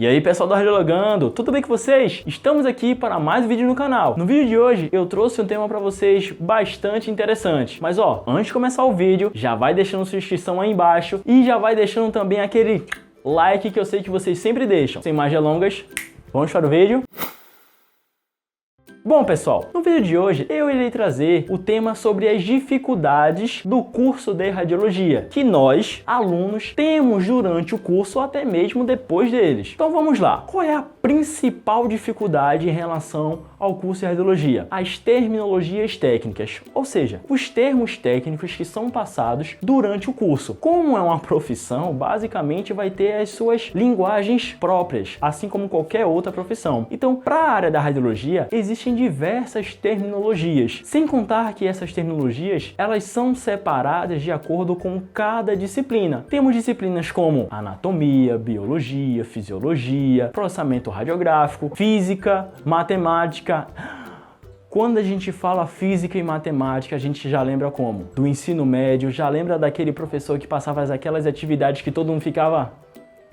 E aí pessoal do Radiologando, tudo bem com vocês? Estamos aqui para mais um vídeo no canal. No vídeo de hoje eu trouxe um tema para vocês bastante interessante. Mas ó, antes de começar o vídeo, já vai deixando sua inscrição aí embaixo e já vai deixando também aquele like que eu sei que vocês sempre deixam. Sem mais delongas, vamos para o vídeo. Bom pessoal, no vídeo de hoje eu irei trazer o tema sobre as dificuldades do curso de radiologia que nós, alunos, temos durante o curso ou até mesmo depois deles. Então vamos lá, qual é a principal dificuldade em relação ao curso de radiologia? As terminologias técnicas, ou seja, os termos técnicos que são passados durante o curso. Como é uma profissão, basicamente vai ter as suas linguagens próprias, assim como qualquer outra profissão. Então, para a área da radiologia, existem diversas terminologias, sem contar que essas terminologias, elas são separadas de acordo com cada disciplina. Temos disciplinas como anatomia, biologia, fisiologia, processamento radiográfico, física, matemática. Quando a gente fala física e matemática, a gente já lembra como? Do ensino médio, já lembra daquele professor que passava aquelas atividades que todo mundo ficava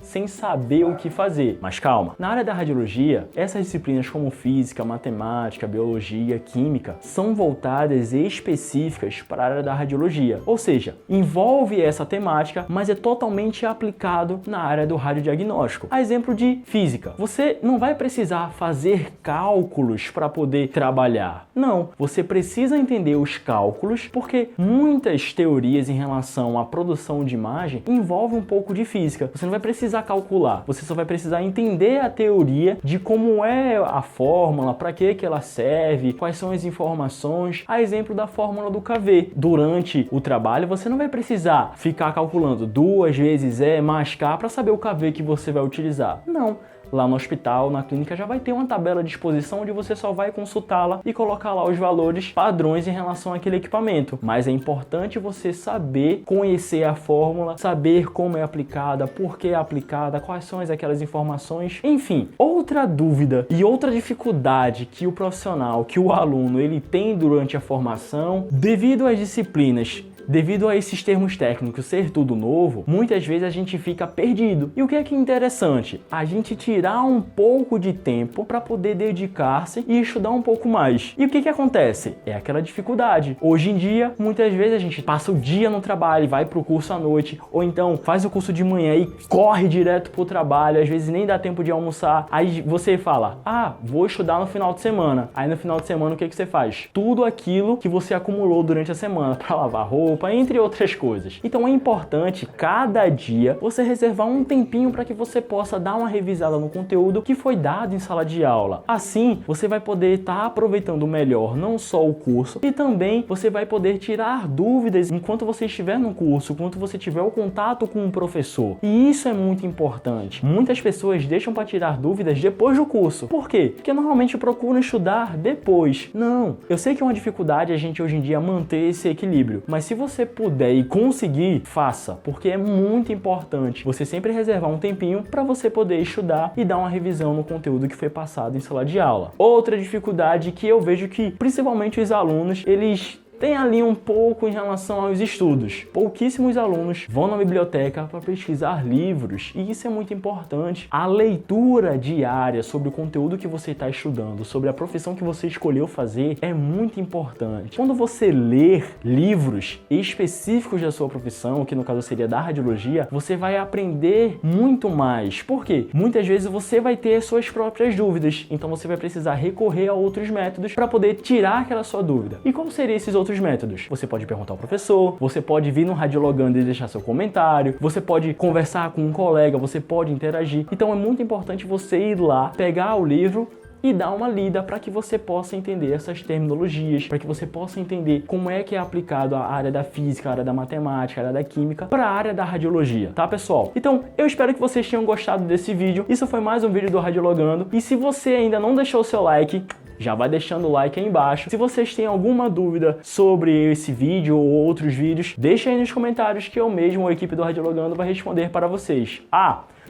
sem saber o que fazer. Mas calma, na área da radiologia, essas disciplinas como física, matemática, biologia, química, são voltadas e específicas para a área da radiologia. Ou seja, envolve essa temática, mas é totalmente aplicado na área do radiodiagnóstico. A exemplo de física, você não vai precisar fazer cálculos para poder trabalhar. Não, você precisa entender os cálculos, porque muitas teorias em relação à produção de imagem envolvem um pouco de física. Você não vai precisar calcular, você só vai precisar entender a teoria de como é a fórmula, para que ela serve, quais são as informações, a exemplo da fórmula do kV. Durante o trabalho você não vai precisar ficar calculando 2 vezes E mais K para saber o kV que você vai utilizar. Não. Lá no hospital, na clínica, já vai ter uma tabela de exposição onde você só vai consultá-la e colocar lá os valores padrões em relação àquele equipamento. Mas é importante você saber conhecer a fórmula, saber como é aplicada, por que é aplicada, quais são aquelas informações. Enfim, outra dúvida e outra dificuldade que o profissional, que o aluno, ele tem durante a formação, devido às disciplinas, devido a esses termos técnicos ser tudo novo, muitas vezes a gente fica perdido. E o que é interessante? A gente tirar um pouco de tempo para poder dedicar-se e estudar um pouco mais. E o que acontece? É aquela dificuldade. Hoje em dia, muitas vezes a gente passa o dia no trabalho, vai para o curso à noite, ou então faz o curso de manhã e corre direto para o trabalho, às vezes nem dá tempo de almoçar. Aí você fala, vou estudar no final de semana. Aí no final de semana o que você faz? Tudo aquilo que você acumulou durante a semana para lavar roupa, entre outras coisas. Então é importante cada dia você reservar um tempinho para que você possa dar uma revisada no conteúdo que foi dado em sala de aula. Assim, você vai poder estar aproveitando melhor não só o curso, e também você vai poder tirar dúvidas enquanto você estiver no curso, enquanto você tiver o contato com o professor. E isso é muito importante. Muitas pessoas deixam para tirar dúvidas depois do curso. Por quê? Porque normalmente procuram estudar depois. Não, eu sei que é uma dificuldade a gente hoje em dia manter esse equilíbrio, mas se você puder e conseguir, faça, porque é muito importante você sempre reservar um tempinho para você poder estudar e dar uma revisão no conteúdo que foi passado em sala de aula. Outra dificuldade que eu vejo que principalmente os alunos, eles tem ali um pouco em relação aos estudos. Pouquíssimos alunos vão na biblioteca para pesquisar livros, e isso é muito importante. A leitura diária sobre o conteúdo que você está estudando, sobre a profissão que você escolheu fazer, é muito importante. Quando você ler livros específicos da sua profissão, que no caso seria da radiologia, você vai aprender muito mais. Por quê? Muitas vezes você vai ter suas próprias dúvidas, então você vai precisar recorrer a outros métodos para poder tirar aquela sua dúvida. E qual seriam esses outros métodos? Você pode perguntar ao professor, você pode vir no Radiologando e deixar seu comentário, você pode conversar com um colega, você pode interagir. Então é muito importante você ir lá, pegar o livro e dar uma lida para que você possa entender essas terminologias, para que você possa entender como é que é aplicado a área da física, a área da matemática, a área da química para a área da radiologia, tá pessoal? Então eu espero que vocês tenham gostado desse vídeo. Isso foi mais um vídeo do Radiologando, e se você ainda não deixou o seu like, já vai deixando o like aí embaixo. Se vocês têm alguma dúvida sobre esse vídeo ou outros vídeos, deixa aí nos comentários que eu mesmo ou a equipe do Radiologando vai responder para vocês.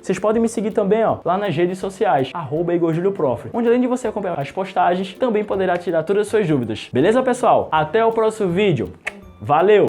Vocês podem me seguir também, lá nas redes sociais, @IgorJulioProf, onde além de você acompanhar as postagens, também poderá tirar todas as suas dúvidas. Beleza, pessoal? Até o próximo vídeo. Valeu!